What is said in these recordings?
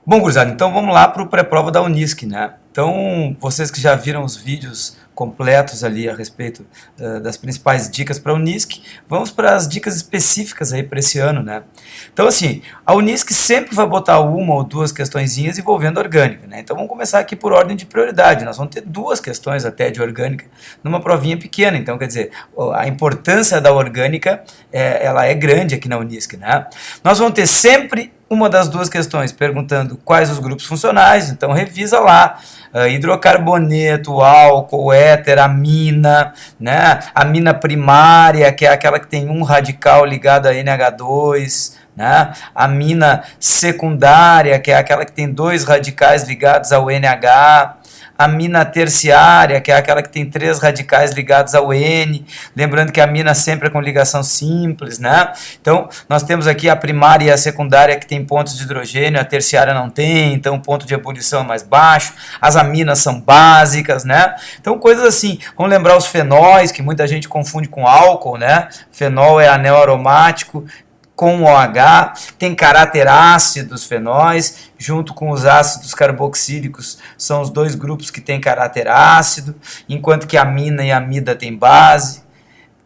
Bom, gurizada, então vamos lá para o pré-prova da Unisc, né? Então, vocês que já viram os vídeos completos ali a respeito das principais dicas para a Unisc, vamos para as dicas específicas aí para esse ano, né? Então, assim, a Unisc sempre vai botar uma ou duas questõezinhas envolvendo orgânica, né? Então, vamos começar aqui por ordem de prioridade. Nós vamos ter duas questões até de orgânica numa provinha pequena. Então, quer dizer, a importância da orgânica, ela é grande aqui na Unisc, né? Nós vamos ter sempre uma das duas questões perguntando quais os grupos funcionais, então revisa lá, hidrocarboneto, álcool, éter, amina, né? Amina primária, que é aquela que tem um radical ligado a NH2, né? Amina secundária, que é aquela que tem dois radicais ligados ao NH, amina terciária, que é aquela que tem três radicais ligados ao N, lembrando que a amina sempre é com ligação simples, né? Então, nós temos aqui a primária e a secundária que tem pontos de hidrogênio, a terciária não tem, então o ponto de ebulição é mais baixo, as aminas são básicas, né? Então, coisas assim, vamos lembrar os fenóis, que muita gente confunde com álcool, né? Fenol é anel aromático, com OH, tem caráter ácido os fenóis, junto com os ácidos carboxílicos, são os dois grupos que têm caráter ácido, enquanto que a amina e a amida têm base.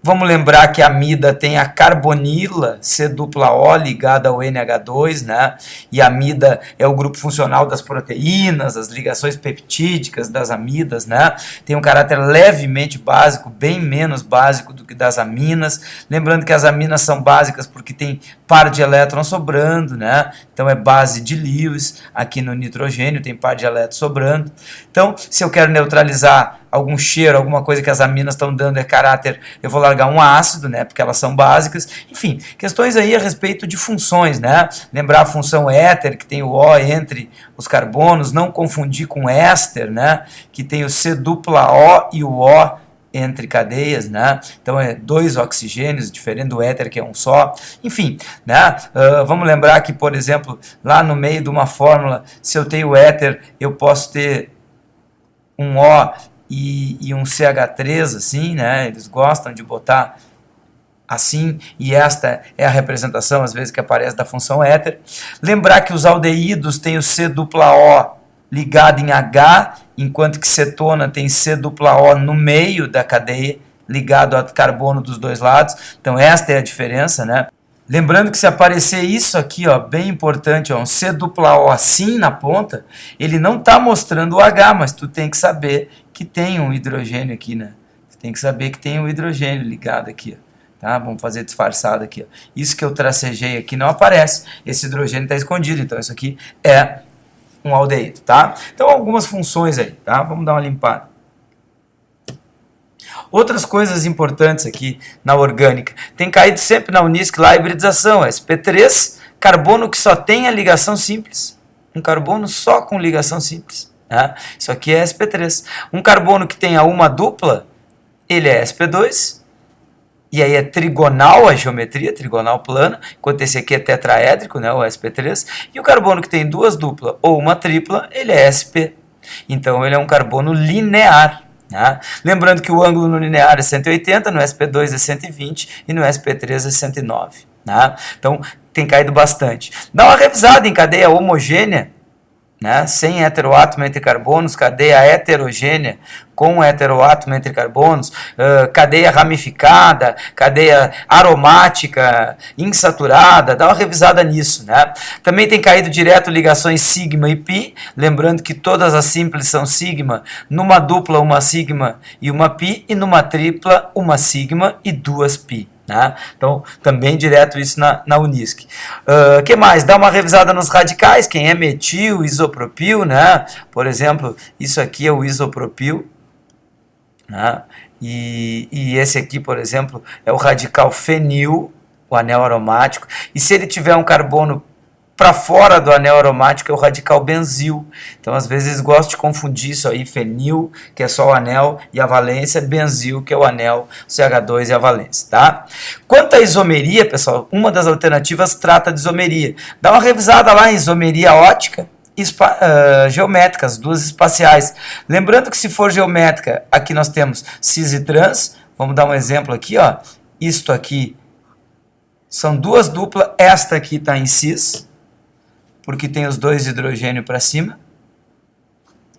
Vamos lembrar que a amida tem a carbonila, C-O ligada ao NH2, né? E a amida é o grupo funcional das proteínas, as ligações peptídicas das amidas, né? Tem um caráter levemente básico, bem menos básico do que das aminas. Lembrando que as aminas são básicas porque tem par de elétrons sobrando, né? Então é base de Lewis, aqui no nitrogênio tem par de elétrons sobrando. Então, se eu quero neutralizar algum cheiro, alguma coisa que as aminas estão dando é caráter, eu vou largar um ácido, né, porque elas são básicas. Enfim, questões aí a respeito de funções, né? Lembrar a função éter, que tem o O entre os carbonos, não confundir com éster, né, que tem o C-O e o O entre cadeias, né? Então é dois oxigênios, diferente do éter que é um só. Enfim, né? Vamos lembrar que, por exemplo, lá no meio de uma fórmula, se eu tenho éter, eu posso ter um O e um CH3, assim, né? Eles gostam de botar assim, e esta é a representação, às vezes, que aparece da função éter. Lembrar que os aldeídos têm o C-O ligado em H, enquanto que cetona tem C-O no meio da cadeia, ligado ao carbono dos dois lados. Então, esta é a diferença, né? Lembrando que se aparecer isso aqui, ó, bem importante, ó, um C-O assim na ponta, ele não está mostrando o H, mas tu tem que saber que tem um hidrogênio aqui, né? Tu tem que saber que tem um hidrogênio ligado aqui, ó. Tá? Vamos fazer disfarçado aqui, ó. Isso que eu tracejei aqui não aparece, esse hidrogênio está escondido, então isso aqui é um aldeído, tá? Então algumas funções aí, tá? Vamos dar uma limpada. Outras coisas importantes aqui na orgânica. Tem caído sempre na Unisc lá a hibridização, sp3, carbono que só tem a ligação simples. Um carbono só com ligação simples. Né? Isso aqui é sp3. Um carbono que tenha uma dupla, ele é sp2. E aí é trigonal a geometria, trigonal plana, enquanto esse aqui é tetraédrico, né, o sp3. E o carbono que tem duas duplas ou uma tripla, ele é sp. Então ele é um carbono linear. Né? Lembrando que o ângulo no linear é 180, no sp2 é 120 e no sp3 é 109. Né? Então tem caído bastante. Dá uma revisada em cadeia homogênea, né? Sem heteroátomo entre carbonos, cadeia heterogênea com heteroátomo entre carbonos, cadeia ramificada, cadeia aromática, insaturada, dá uma revisada nisso, né? Também tem caído direto ligações sigma e pi, lembrando que todas as simples são sigma, numa dupla uma sigma e uma pi, e numa tripla uma sigma e duas pi. Né? Então, também direto isso na Unisc. Que mais? Dá uma revisada nos radicais, quem é metil, isopropil, né? Por exemplo, isso aqui é o isopropil, né? E esse aqui, por exemplo, é o radical fenil, o anel aromático, e se ele tiver um carbono para fora do anel aromático é o radical benzil. Então, às vezes, eles gostam de confundir isso aí, fenil, que é só o anel, e a valência, benzil, que é o anel, o CH2 e a valência, tá? Quanto à isomeria, pessoal, uma das alternativas trata de isomeria. Dá uma revisada lá em isomeria ótica e geométrica, as duas espaciais. Lembrando que se for geométrica, aqui nós temos cis e trans. Vamos dar um exemplo aqui, ó. Isto aqui são duas duplas, esta aqui está em cis, porque tem os dois hidrogênios para cima.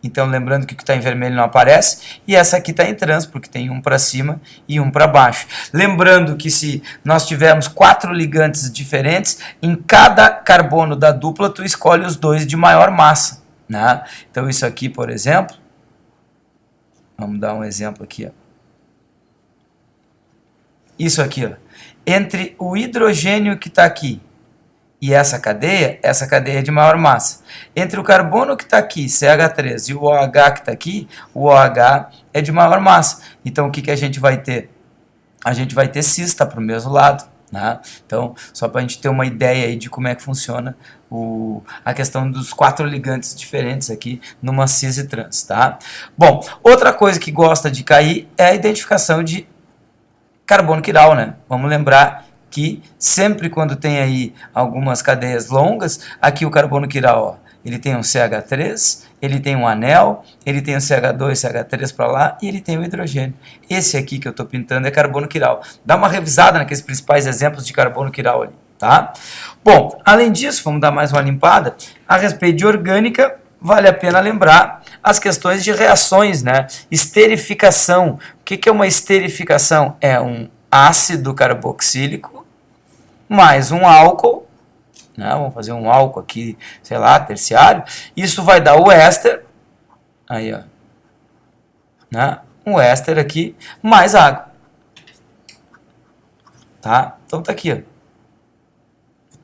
Então, lembrando que o que está em vermelho não aparece. E essa aqui está em trans, porque tem um para cima e um para baixo. Lembrando que se nós tivermos 4 ligantes diferentes, em cada carbono da dupla, tu escolhe os dois de maior massa, né? Então, isso aqui, por exemplo, vamos dar um exemplo aqui, ó. Isso aqui, ó. Entre o hidrogênio que está aqui e essa cadeia é de maior massa. Entre o carbono que está aqui, CH3, e o OH que está aqui, o OH é de maior massa. Então, o que a gente vai ter? A gente vai ter cis, tá para o mesmo lado, né? Então, só para a gente ter uma ideia aí de como é que funciona a questão dos 4 ligantes diferentes aqui numa cis e trans, tá? Bom, outra coisa que gosta de cair é a identificação de carbono quiral, né? Vamos lembrar que sempre quando tem aí algumas cadeias longas, aqui o carbono quiral, ó, ele tem um CH3, ele tem um anel, ele tem um CH2, CH3 para lá e ele tem o hidrogênio. Esse aqui que eu estou pintando é carbono quiral. Dá uma revisada naqueles principais exemplos de carbono quiral ali, tá? Bom, além disso, vamos dar mais uma limpada. A respeito de orgânica, vale a pena lembrar as questões de reações, né? Esterificação. O que é uma esterificação? É um ácido carboxílico mais um álcool, né? Vamos fazer um álcool aqui, sei lá, terciário. Isso vai dar o éster, aí, ó, né? Um éster aqui, mais água. Tá? Então tá aqui, ó.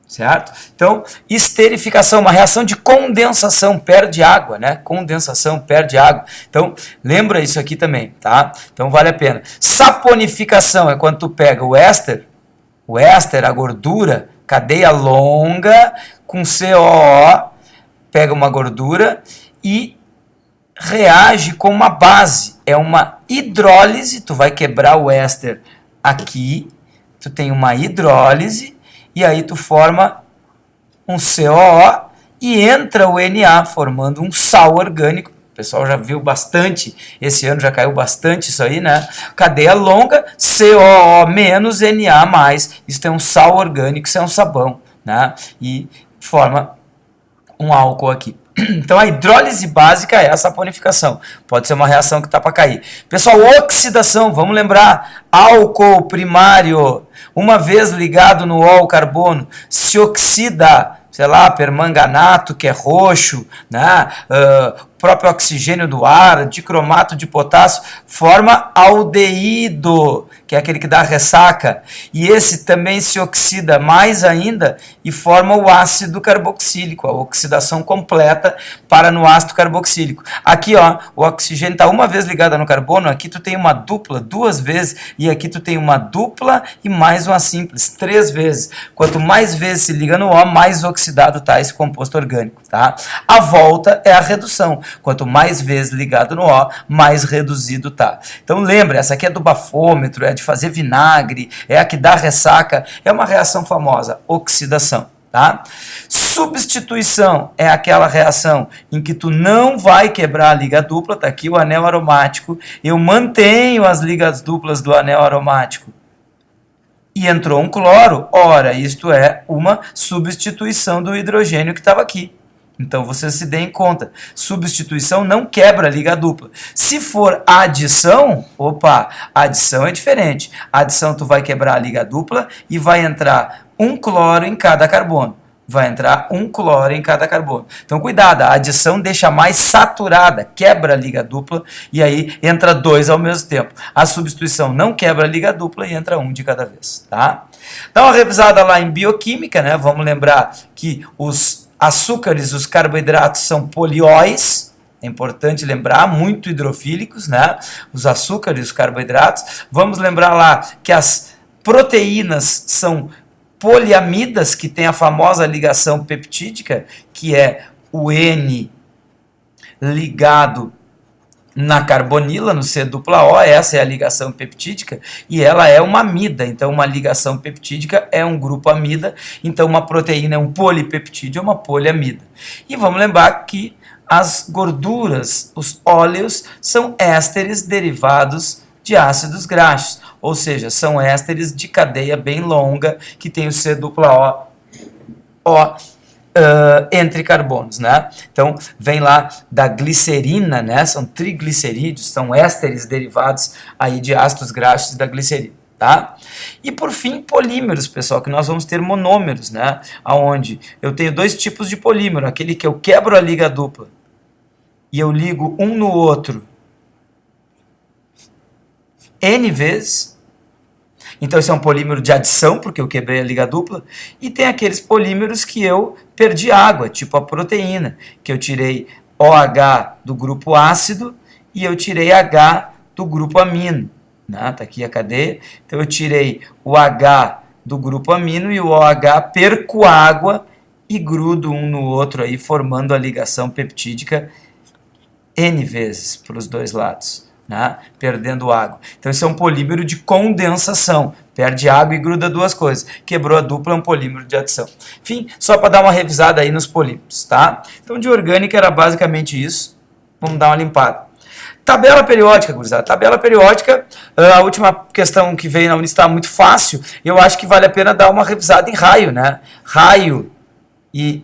Certo? Então, esterificação, uma reação de condensação, perde água, né? Condensação, perde água. Então, lembra isso aqui também, tá? Então, vale a pena. Saponificação é quando tu pega o éster, a gordura, cadeia longa, com COO, pega uma gordura e reage com uma base. É uma hidrólise, tu vai quebrar o éster aqui, tu tem uma hidrólise, e aí tu forma um COO e entra o Na, formando um sal orgânico. O pessoal já viu bastante, esse ano já caiu bastante isso aí, né? Cadeia longa, COO menos Na mais. Isso é um sal orgânico, isso é um sabão, né? E forma um álcool aqui. Então a hidrólise básica é a saponificação. Pode ser uma reação que está para cair. Pessoal, oxidação, vamos lembrar, álcool primário, uma vez ligado no O, o carbono, se oxida, sei lá, permanganato, que é roxo, né? Próprio oxigênio do ar, dicromato de potássio, forma aldeído, que é aquele que dá ressaca. E esse também se oxida mais ainda e forma o ácido carboxílico, a oxidação completa para no ácido carboxílico. Aqui, ó, o oxigênio está uma vez ligado no carbono, aqui tu tem uma dupla, 2 vezes, e aqui tu tem uma dupla e mais uma simples, 3 vezes. Quanto mais vezes se liga no O, mais oxidado está esse composto orgânico, tá? A volta é a redução. Quanto mais vezes ligado no O, mais reduzido tá. Então lembra, essa aqui é do bafômetro, é de fazer vinagre, é a que dá ressaca, é uma reação famosa, oxidação. Tá? Substituição é aquela reação em que tu não vai quebrar a liga dupla, tá aqui o anel aromático, eu mantenho as ligas duplas do anel aromático e entrou um cloro, ora, isto é uma substituição do hidrogênio que estava aqui. Então, vocês se deem conta, substituição não quebra a liga dupla. Se for adição, opa, adição é diferente. Adição tu vai quebrar a liga dupla e vai entrar um cloro em cada carbono. Vai entrar um cloro em cada carbono. Então, cuidado, a adição deixa mais saturada, quebra a liga dupla e aí entra 2 ao mesmo tempo. A substituição não quebra a liga dupla e entra um de cada vez, tá? Dá uma revisada lá em bioquímica, né? Vamos lembrar que os açúcares, os carboidratos são polióis, é importante lembrar, muito hidrofílicos, né? Os açúcares, os carboidratos. Vamos lembrar lá que as proteínas são poliamidas, que tem a famosa ligação peptídica, que é o N ligado na carbonila, no C-O, essa é a ligação peptídica, e ela é uma amida, então uma ligação peptídica é um grupo amida, então uma proteína é um polipeptídeo, é uma poliamida. E vamos lembrar que as gorduras, os óleos, são ésteres derivados de ácidos graxos, ou seja, são ésteres de cadeia bem longa, que tem o C-O entre carbonos, né? Então, vem lá da glicerina, né? São triglicerídeos, são ésteres derivados aí de ácidos graxos da glicerina, tá? E por fim, polímeros, pessoal, que nós vamos ter monômeros, né? Aonde eu tenho dois tipos de polímero, aquele que eu quebro a liga dupla e eu ligo um no outro N vezes. Então esse é um polímero de adição, porque eu quebrei a liga dupla. E tem aqueles polímeros que eu perdi água, tipo a proteína, que eu tirei OH do grupo ácido e eu tirei H do grupo amino. Tá aqui a cadeia. Então eu tirei o H do grupo amino e o OH perco água e grudo um no outro aí, formando a ligação peptídica N vezes para os dois lados. Perdendo água. Então esse é um polímero de condensação, perde água e gruda duas coisas. Quebrou a dupla, é um polímero de adição. Enfim, só para dar uma revisada aí nos polímeros, tá? Então de orgânica era basicamente isso. Vamos dar uma limpada. Tabela periódica, gurizada. Tabela periódica, a última questão que veio na Unis está muito fácil. Eu acho que vale a pena dar uma revisada em raio, né? Raio e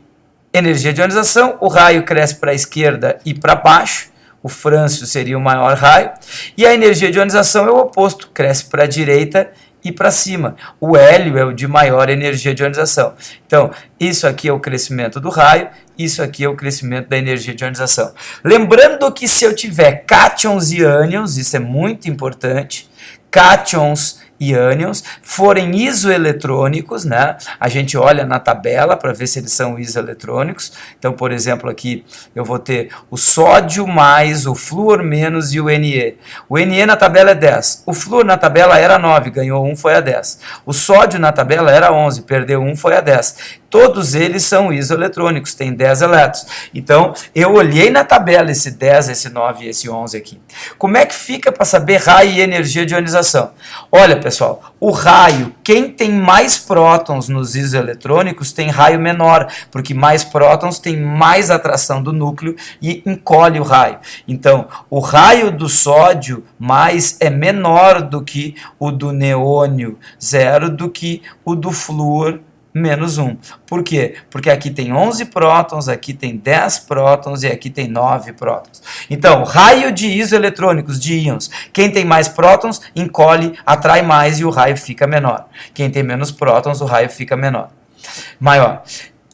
energia de ionização. O raio cresce para a esquerda e para baixo. O frâncio seria o maior raio, e a energia de ionização é o oposto, cresce para a direita e para cima. O hélio é o de maior energia de ionização. Então, isso aqui é o crescimento do raio, isso aqui é o crescimento da energia de ionização. Lembrando que se eu tiver cátions e ânions, isso é muito importante, cátions e ânions forem isoeletrônicos, né? A gente olha na tabela para ver se eles são isoeletrônicos. Então, por exemplo, aqui eu vou ter o sódio mais o flúor menos e o Ne. O Ne na tabela é 10. O flúor na tabela era 9, ganhou 1, foi a 10. O sódio na tabela era 11, perdeu 1, foi a 10. Todos eles são isoeletrônicos, tem 10 elétrons. Então, eu olhei na tabela esse 10, esse 9 e esse 11 aqui. Como é que fica para saber raio e energia de ionização? Olha, pessoal, o raio, quem tem mais prótons nos isoeletrônicos tem raio menor, porque mais prótons tem mais atração do núcleo e encolhe o raio. Então, o raio do sódio mais é menor do que o do neônio 0, do que o do flúor menos 1. Por quê? Porque aqui tem 11 prótons, aqui tem 10 prótons e aqui tem 9 prótons. Então, raio de isoeletrônicos, de íons. Quem tem mais prótons, encolhe, atrai mais e o raio fica menor. Quem tem menos prótons, o raio fica maior.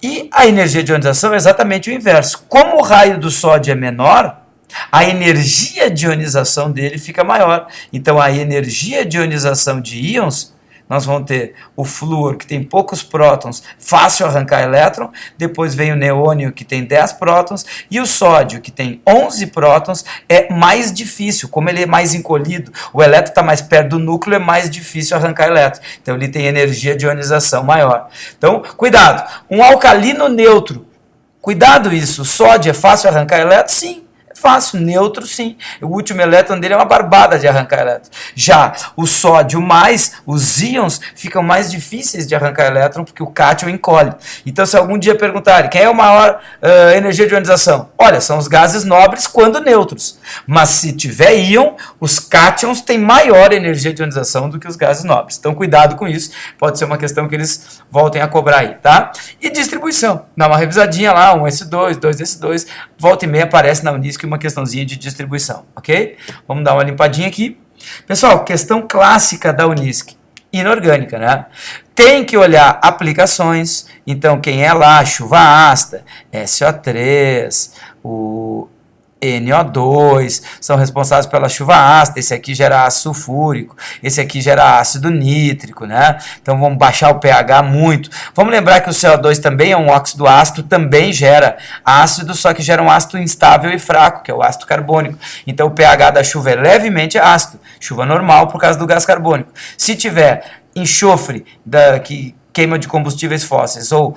E a energia de ionização é exatamente o inverso. Como o raio do sódio é menor, a energia de ionização dele fica maior. Então, a energia de ionização de íons, nós vamos ter o flúor, que tem poucos prótons, fácil arrancar elétron, depois vem o neônio, que tem 10 prótons, e o sódio, que tem 11 prótons, é mais difícil, como ele é mais encolhido, o elétron está mais perto do núcleo, é mais difícil arrancar elétron, então ele tem energia de ionização maior. Então, cuidado, um alcalino neutro, cuidado isso, o sódio é fácil arrancar elétron? Sim. Fácil, neutro sim. O último elétron dele é uma barbada de arrancar elétron. Já o sódio mais, os íons, ficam mais difíceis de arrancar elétron porque o cátion encolhe. Então, se algum dia perguntarem quem é o maior energia de ionização, olha, são os gases nobres quando neutros. Mas se tiver íon, os cátions têm maior energia de ionização do que os gases nobres. Então, cuidado com isso. Pode ser uma questão que eles voltem a cobrar aí, tá? E distribuição. Dá uma revisadinha lá, 1s2, 2s2, volta e meia aparece na Unisc uma questãozinha de distribuição, ok? Vamos dar uma limpadinha aqui. Pessoal, questão clássica da Unisc, inorgânica, né? Tem que olhar aplicações, então quem é lá, chuva ácida, SO3, o NO2, são responsáveis pela chuva ácida. Esse aqui gera ácido sulfúrico, esse aqui gera ácido nítrico, né? Então vamos baixar o pH muito. Vamos lembrar que o CO2 também é um óxido ácido, também gera ácido, só que gera um ácido instável e fraco, que é o ácido carbônico. Então o pH da chuva é levemente ácido, chuva normal por causa do gás carbônico. Se tiver enxofre que queima de combustíveis fósseis ou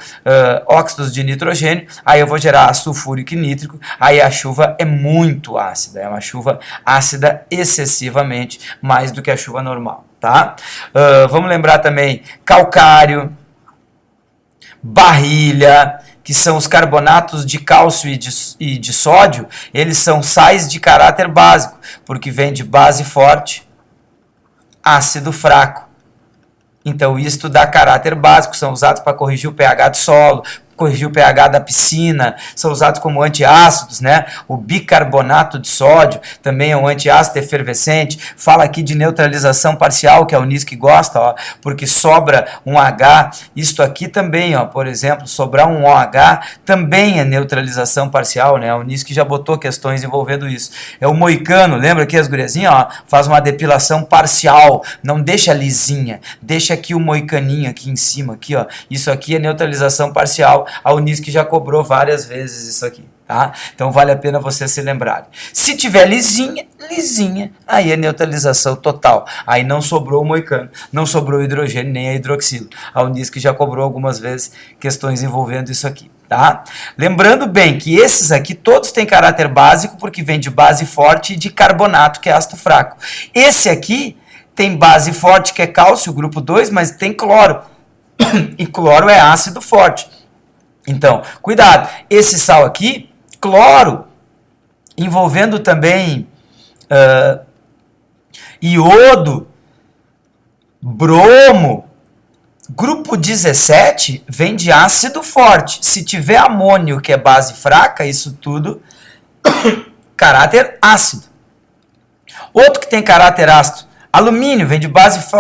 óxidos de nitrogênio, aí eu vou gerar ácido sulfúrico e nítrico, aí a chuva é muito ácida, é uma chuva ácida excessivamente, mais do que a chuva normal, tá? Vamos lembrar também calcário, barrilha, que são os carbonatos de cálcio e de sódio, eles são sais de caráter básico, porque vem de base forte, ácido fraco. Então, isto dá caráter básico, são usados para corrigir o pH do solo, corrigir o pH da piscina, são usados como antiácidos, né? O bicarbonato de sódio também é um antiácido efervescente. Fala aqui de neutralização parcial, que a Unisc gosta, ó, porque sobra um H. Isto aqui também, ó, por exemplo, sobrar um OH também é neutralização parcial, né? A Unisc já botou questões envolvendo isso. É o moicano, lembra aqui as guriazinhas, ó, faz uma depilação parcial, não deixa lisinha, deixa aqui o moicaninho aqui em cima, aqui, ó. Isso aqui é neutralização parcial. A Unisc já cobrou várias vezes isso aqui. Tá? Então vale a pena vocês se lembrarem. Se tiver lisinha, aí é neutralização total. Aí não sobrou o moicano, não sobrou o hidrogênio nem a hidroxilo. A Unisc já cobrou algumas vezes questões envolvendo isso aqui. Tá? Lembrando bem que esses aqui todos têm caráter básico porque vem de base forte e de carbonato, que é ácido fraco. Esse aqui tem base forte, que é cálcio, grupo 2, mas tem cloro. E cloro é ácido forte. Então, cuidado. Esse sal aqui, cloro, envolvendo também iodo, bromo. Grupo 17 vem de ácido forte. Se tiver amônio, que é base fraca, isso tudo, caráter ácido. Outro que tem caráter ácido, alumínio vem de base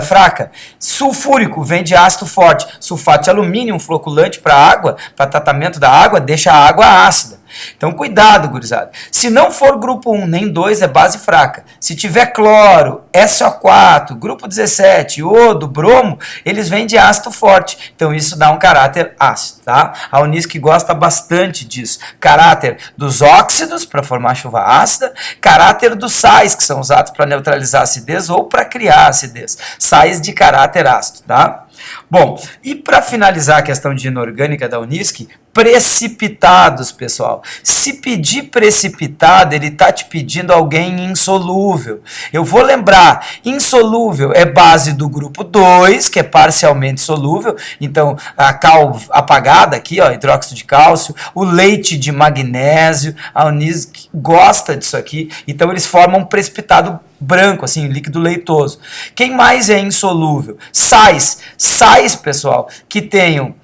fraca. Sulfúrico vem de ácido forte. Sulfato de alumínio, um floculante para água, para tratamento da água, deixa a água ácida. Então cuidado, gurizada. Se não for grupo 1 nem 2, é base fraca. Se tiver cloro, SO4, grupo 17, iodo, bromo, eles vêm de ácido forte. Então isso dá um caráter ácido, tá? A Unisc gosta bastante disso. Caráter dos óxidos, para formar chuva ácida. Caráter dos sais, que são usados para neutralizar a acidez ou para criar acidez. Sais de caráter ácido, tá? Bom, e para finalizar a questão de inorgânica da Unisc, precipitados, pessoal. Se pedir precipitado, ele está te pedindo alguém insolúvel. Eu vou lembrar, insolúvel é base do grupo 2, que é parcialmente solúvel. Então, a cal apagada aqui, ó, hidróxido de cálcio, o leite de magnésio, a Unisc gosta disso aqui. Então, eles formam um precipitado branco, assim, líquido leitoso. Quem mais é insolúvel? Sais. Sais, pessoal, que tenham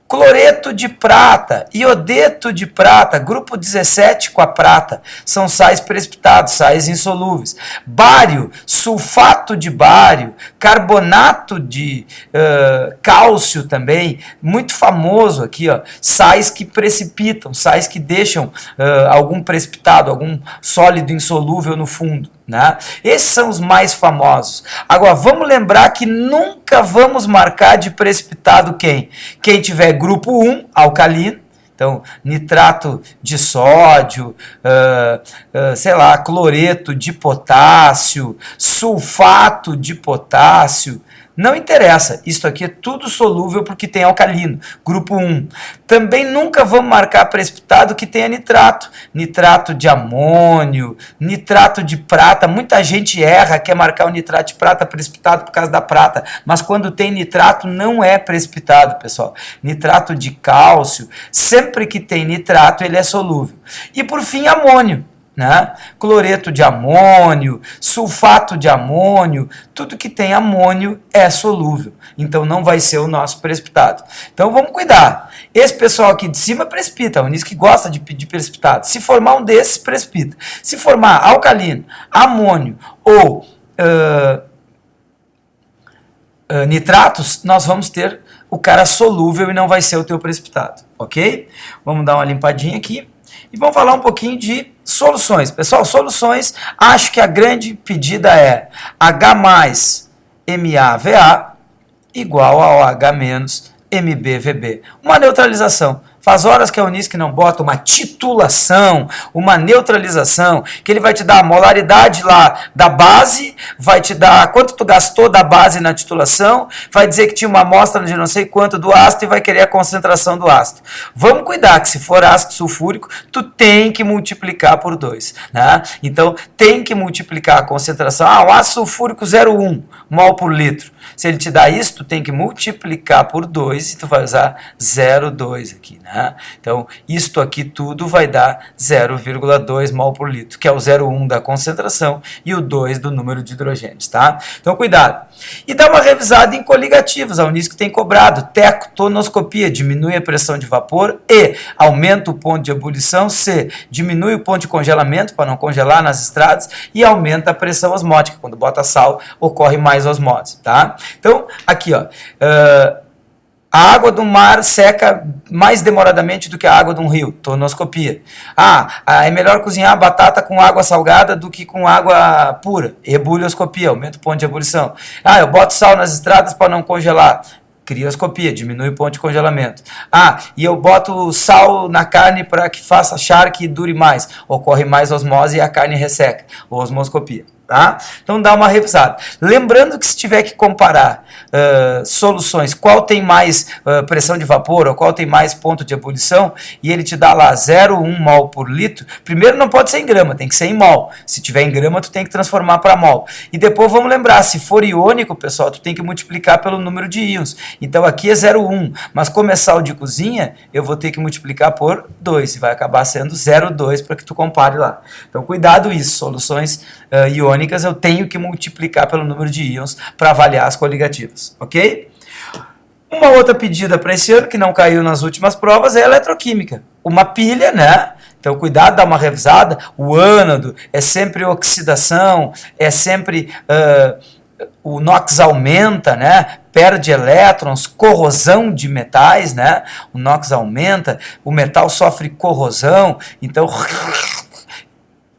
cloreto de prata, iodeto de prata, grupo 17 com a prata, são sais precipitados, sais insolúveis. Bário, sulfato de bário, carbonato de cálcio também, muito famoso aqui, ó, sais que precipitam, sais que deixam algum precipitado, algum sólido insolúvel no fundo. Né? Esses são os mais famosos. Agora, vamos lembrar que nunca vamos marcar de precipitado quem? Quem tiver grupo 1, alcalino, então nitrato de sódio, sei lá, cloreto de potássio, sulfato de potássio. Não interessa, isso aqui é tudo solúvel porque tem alcalino, grupo 1. Também nunca vamos marcar precipitado que tenha nitrato, nitrato de amônio, nitrato de prata. Muita gente erra, quer marcar o nitrato de prata precipitado por causa da prata, mas quando tem nitrato não é precipitado, pessoal. Nitrato de cálcio, sempre que tem nitrato ele é solúvel. E por fim, amônio. Né? Cloreto de amônio, sulfato de amônio, tudo que tem amônio é solúvel, então não vai ser o nosso precipitado. Então vamos cuidar. Esse pessoal aqui de cima precipita, a Unisc gosta de pedir precipitado. Se formar um desses, precipita. Se formar alcalino, amônio ou nitratos, nós vamos ter o cara solúvel e não vai ser o teu precipitado, ok? Vamos dar uma limpadinha aqui. E vamos falar um pouquinho de soluções. Pessoal, soluções, acho que a grande pedida é H mais MaVa igual a OH menos MbVb. Uma neutralização. Faz horas que a Unisc não bota uma titulação, uma neutralização, que ele vai te dar a molaridade lá da base, vai te dar quanto tu gastou da base na titulação, vai dizer que tinha uma amostra de não sei quanto do ácido e vai querer a concentração do ácido. Vamos cuidar que se for ácido sulfúrico, tu tem que multiplicar por 2. Né? Então, tem que multiplicar a concentração. O ácido sulfúrico 0,1 mol por litro. Se ele te dá isso, tu tem que multiplicar por 2 e tu vai usar 0,2 aqui, né? né? Então, isto aqui tudo vai dar 0,2 mol por litro, que é o 0,1 da concentração e o 2 do número de hidrogênios, tá? Então, cuidado. E dá uma revisada em coligativos. A Unisc tem cobrado TECO, tonoscopia, diminui a pressão de vapor e aumenta o ponto de ebulição. C, diminui o ponto de congelamento para não congelar nas estradas e aumenta a pressão osmótica. Quando bota sal, ocorre mais osmose, tá? Então, aqui, ó, a água do mar seca mais demoradamente do que a água de um rio, tonoscopia. É melhor cozinhar a batata com água salgada do que com água pura, ebulioscopia, aumenta o ponto de ebulição. Eu boto sal nas estradas para não congelar, crioscopia, diminui o ponto de congelamento. E eu boto sal na carne para que faça charque e dure mais, ocorre mais osmose e a carne resseca, osmoscopia. Tá? Então dá uma revisada. Lembrando que se tiver que comparar soluções, qual tem mais pressão de vapor ou qual tem mais ponto de ebulição, e ele te dá lá 0,1 mol por litro, primeiro não pode ser em grama, tem que ser em mol. Se tiver em grama, tu tem que transformar para mol. E depois vamos lembrar, se for iônico, pessoal, tu tem que multiplicar pelo número de íons. Então aqui é 0,1, mas como é sal de cozinha, eu vou ter que multiplicar por 2, e vai acabar sendo 0,2 para que tu compare lá. Então cuidado isso, soluções iônicas eu tenho que multiplicar pelo número de íons para avaliar as coligativas, ok? Uma outra pedida para esse ano, que não caiu nas últimas provas, é a eletroquímica. Uma pilha, né? Então, cuidado, dá uma revisada. O ânodo é sempre oxidação, é sempre... o NOx aumenta, né? Perde elétrons, corrosão de metais, né? O NOx aumenta, o metal sofre corrosão, então...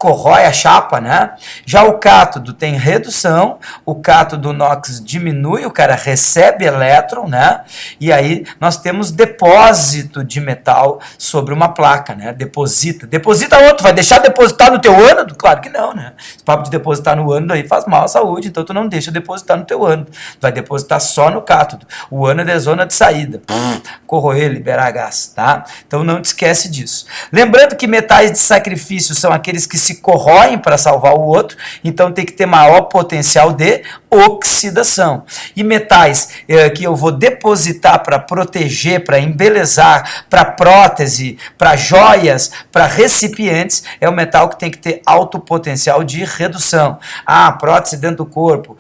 corrói a chapa, né? Já o cátodo tem redução, o cátodo NOx diminui, o cara recebe elétron, né? E aí nós temos depósito de metal sobre uma placa, né? Deposita outro, vai deixar depositar no teu ânodo? Claro que não, né? Esse papo de depositar no ânodo aí faz mal à saúde, então tu não deixa depositar no teu ânodo, vai depositar só no cátodo. O ânodo é zona de saída, corroer, liberar gás, tá? Então não te esquece disso. Lembrando que metais de sacrifício são aqueles que se corroem para salvar o outro, então tem que ter maior potencial de oxidação. E metais que eu vou depositar para proteger, para embelezar, para prótese, para joias, para recipientes, é o metal que tem que ter alto potencial de redução. Prótese dentro do corpo,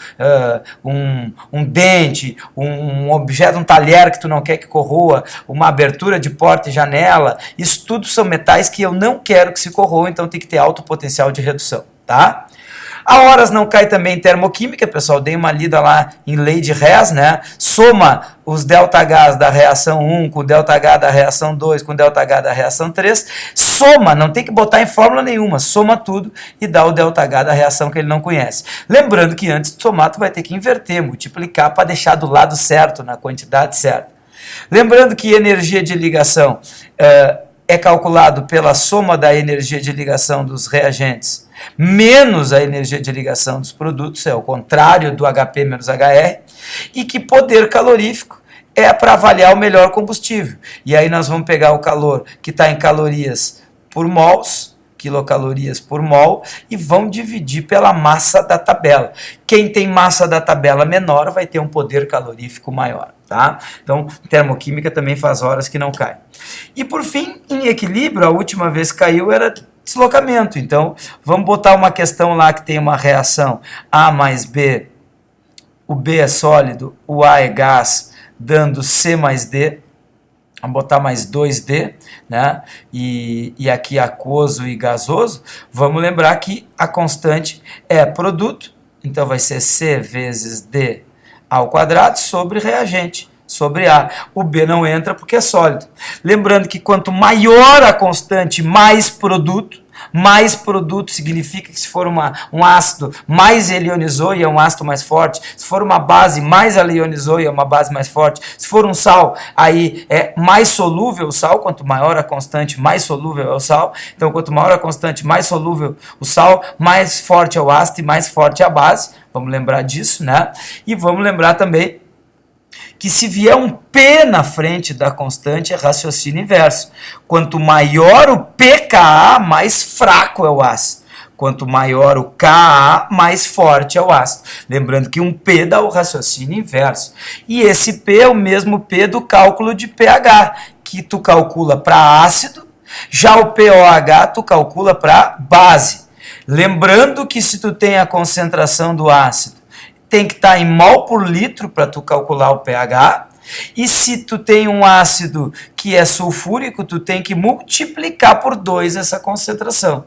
um dente, um objeto, um talher que tu não quer que corroa, uma abertura de porta e janela, isso tudo são metais que eu não quero que se corroam, então tem que ter alto potencial de redução, tá? A horas não cai também em termoquímica, pessoal, dei uma lida lá em lei de Hess, né? Soma os ΔH da reação 1 com o ΔH da reação 2 com o ΔH da reação 3, soma, não tem que botar em fórmula nenhuma, soma tudo e dá o ΔH da reação que ele não conhece. Lembrando que antes de somar, tu vai ter que inverter, multiplicar para deixar do lado certo, na quantidade certa. Lembrando que energia de ligação é calculado pela soma da energia de ligação dos reagentes menos a energia de ligação dos produtos, é o contrário do HP menos HR, e que poder calorífico é para avaliar o melhor combustível. E aí nós vamos pegar o calor que está em calorias por mols, quilocalorias por mol, e vão dividir pela massa da tabela. Quem tem massa da tabela menor vai ter um poder calorífico maior. Tá? Então, termoquímica também faz horas que não cai. E por fim, em equilíbrio, a última vez que caiu era deslocamento. Então, vamos botar uma questão lá que tem uma reação A mais B, o B é sólido, o A é gás, dando C mais D. Vamos botar mais 2D, né? E aqui aquoso e gasoso. Vamos lembrar que a constante é produto, então vai ser C vezes D ao quadrado sobre reagente, sobre A. O B não entra porque é sólido. Lembrando que quanto maior a constante, mais produto significa que se for um ácido, mais ele ionizou e é um ácido mais forte. Se for uma base, mais ela ionizou e é uma base mais forte. Se for um sal, aí é mais solúvel o sal. Quanto maior a constante, mais solúvel é o sal. Então, quanto maior a constante, mais solúvel o sal, mais forte é o ácido e mais forte é a base. Vamos lembrar disso, né? E vamos lembrar também que se vier um P na frente da constante, é raciocínio inverso. Quanto maior o pKa, mais fraco é o ácido. Quanto maior o Ka, mais forte é o ácido. Lembrando que um P dá o raciocínio inverso. E esse P é o mesmo P do cálculo de pH, que tu calcula para ácido, já o pOH tu calcula para base. Lembrando que se tu tem a concentração do ácido, tem que estar em mol por litro para tu calcular o pH. E se tu tem um ácido que é sulfúrico, tu tem que multiplicar por 2 essa concentração.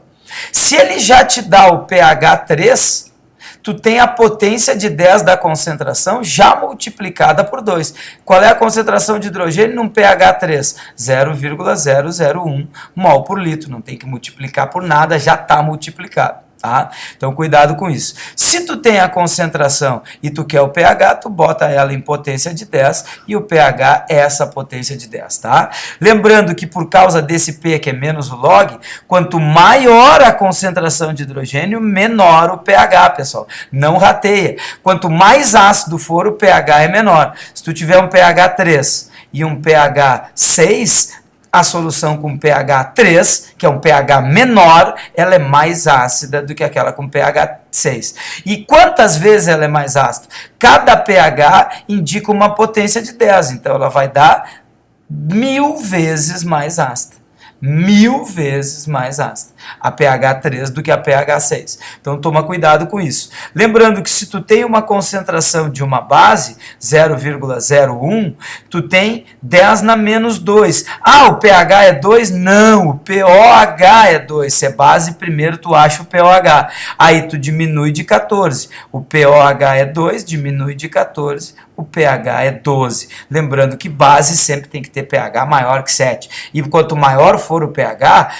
Se ele já te dá o pH 3, tu tem a potência de 10 da concentração já multiplicada por 2. Qual é a concentração de hidrogênio num pH 3? 0,001 mol por litro. Não tem que multiplicar por nada, já está multiplicado. Tá? Então, cuidado com isso. Se tu tem a concentração e tu quer o pH, tu bota ela em potência de 10 e o pH é essa potência de 10, tá? Lembrando que por causa desse P, que é menos o log, quanto maior a concentração de hidrogênio, menor o pH, pessoal. Não rateia. Quanto mais ácido for, o pH é menor. Se tu tiver um pH 3 e um pH 6, a solução com pH 3, que é um pH menor, ela é mais ácida do que aquela com pH 6. E quantas vezes ela é mais ácida? Cada pH indica uma potência de 10, então ela vai dar 1000 vezes mais ácida. 1000 vezes mais ácida a pH 3 do que a pH 6. Então toma cuidado com isso. Lembrando que se tu tem uma concentração de uma base, 0,01, tu tem 10 na menos 2. Ah, o pH é 2? Não, o pOH é 2. Se é base, primeiro tu acha o pOH. Aí tu diminui de 14. O pOH é 2, diminui de 14. O pH é 12. Lembrando que base sempre tem que ter pH maior que 7. E quanto maior for o pH,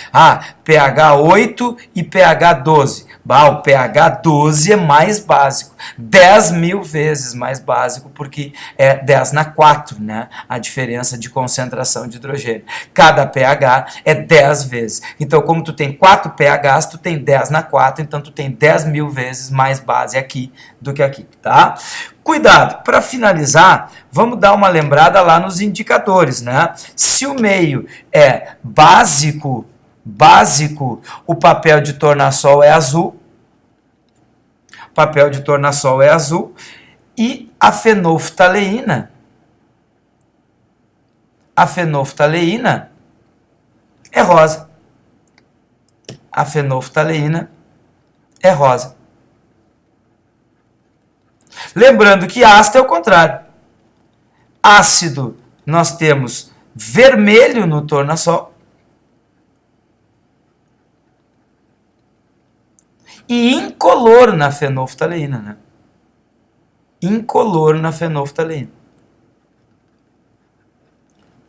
pH 8 e pH 12. O pH 12 é mais básico. 10.000 vezes mais básico, porque é 10 na 4, né? A diferença de concentração de hidrogênio. Cada pH é 10 vezes. Então, como tu tem 4 pHs, tu tem 10 na 4, então tu tem 10.000 vezes mais base aqui do que aqui, tá? Cuidado, para finalizar, vamos dar uma lembrada lá nos indicadores, né? Se o meio é básico, o papel de tornassol é azul, e a fenolftaleína é rosa. A fenolftaleína é rosa. Lembrando que ácido é o contrário. Ácido, nós temos vermelho no tornassol e incolor na fenolftaleína, né? Incolor na fenolftaleína.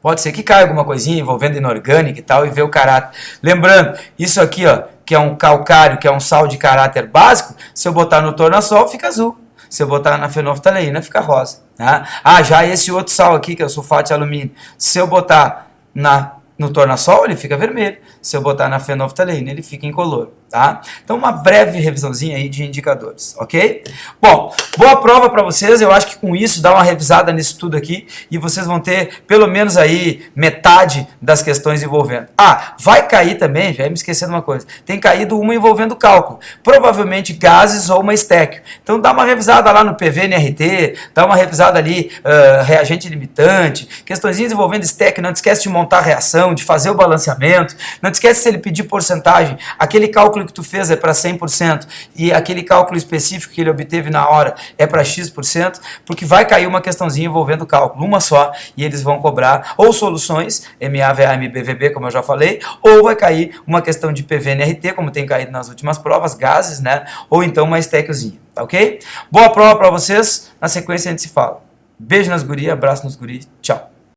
Pode ser que caia alguma coisinha envolvendo inorgânica e tal e ver o caráter. Lembrando, isso aqui, ó, que é um calcário, que é um sal de caráter básico, se eu botar no tornassol, fica azul. Se eu botar na fenolftaleína, fica rosa. Tá? Já esse outro sal aqui, que é o sulfato de alumínio, se eu botar no tornassol, ele fica vermelho. Se eu botar na fenolftaleína, ele fica incolor. Tá? Então, uma breve revisãozinha aí de indicadores, ok? Bom, boa prova para vocês. Eu acho que com isso, dá uma revisada nisso tudo aqui e vocês vão ter pelo menos aí metade das questões envolvendo. Vai cair também, já ia me esquecendo uma coisa, tem caído uma envolvendo cálculo, provavelmente gases ou uma estéquio. Então, dá uma revisada lá no PV-NRT, dá uma revisada ali, reagente limitante, questõezinhas envolvendo estéquio, não te esquece de montar a reação, de fazer o balanceamento, não te esquece se ele pedir porcentagem, aquele cálculo que tu fez é para 100% e aquele cálculo específico que ele obteve na hora é para X%, porque vai cair uma questãozinha envolvendo cálculo, uma só, e eles vão cobrar ou soluções, MA, VA, MBVB, como eu já falei, ou vai cair uma questão de PV-NRT, como tem caído nas últimas provas, gases, né? Ou então uma estéquiozinha, tá ok? Boa prova para vocês, na sequência a gente se fala. Beijo nas gurias, abraço nos guris, tchau!